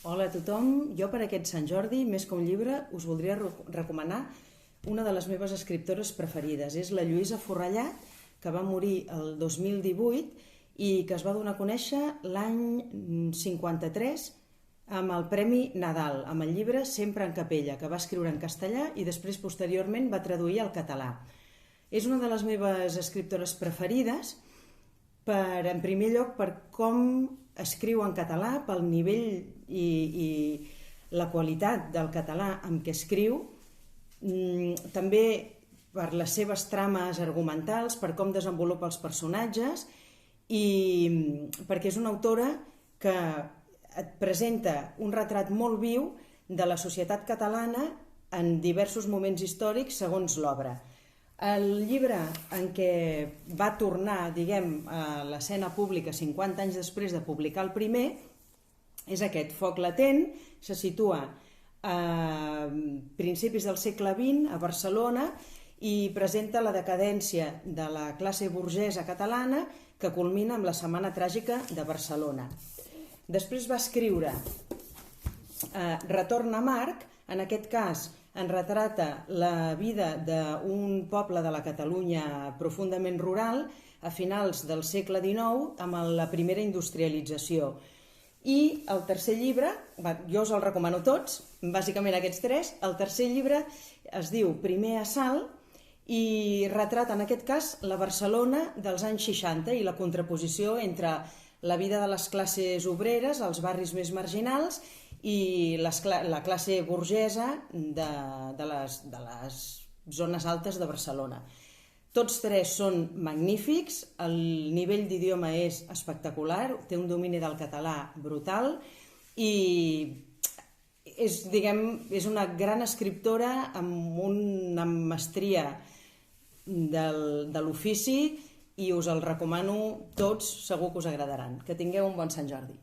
Hola a tothom, jo per aquest Sant Jordi, més que un llibre, us voldria recomanar una de les meves escriptores preferides. És la Lluïsa Forrellad, que va morir el 2018 i que es va donar a conèixer l'any 53 amb el Premi Nadal, amb el llibre Sempre en capella, que va escriure en castellà i després posteriorment va traduir al català. És una de les meves escriptores preferides, en primer lloc per com escriu en català, pel nivell i la qualitat del català amb què escriu, també per les seves trames argumentals, per com desenvolupa els personatges i perquè és una autora que et presenta un retrat molt viu de la societat catalana en diversos moments històrics segons l'obra. El llibre en què va tornar, a l'escena pública 50 anys després de publicar el primer és aquest, Foc latent, se situa a principis del segle XX a Barcelona i presenta la decadència de la classe burgesa catalana que culmina amb la Setmana Tràgica de Barcelona. Després va escriure Retorn a Marc, en aquest cas en retrata la vida d'un poble de la Catalunya profundament rural a finals del segle XIX amb la primera industrialització. I el tercer llibre, jo us el recomano tots, bàsicament aquests tres, el tercer llibre es diu Primer assalt i retrata en aquest cas la Barcelona dels anys 60 i la contraposició entre la vida de les classes obreres, els barris més marginals i la classe burgesa de les zones altes de Barcelona. Tots tres són magnífics, el nivell d'idioma és espectacular, té un domini del català brutal i és una gran escriptora amb una mestria de l'ofici i us el recomano tots, segur que us agradaran. Que tingueu un bon Sant Jordi.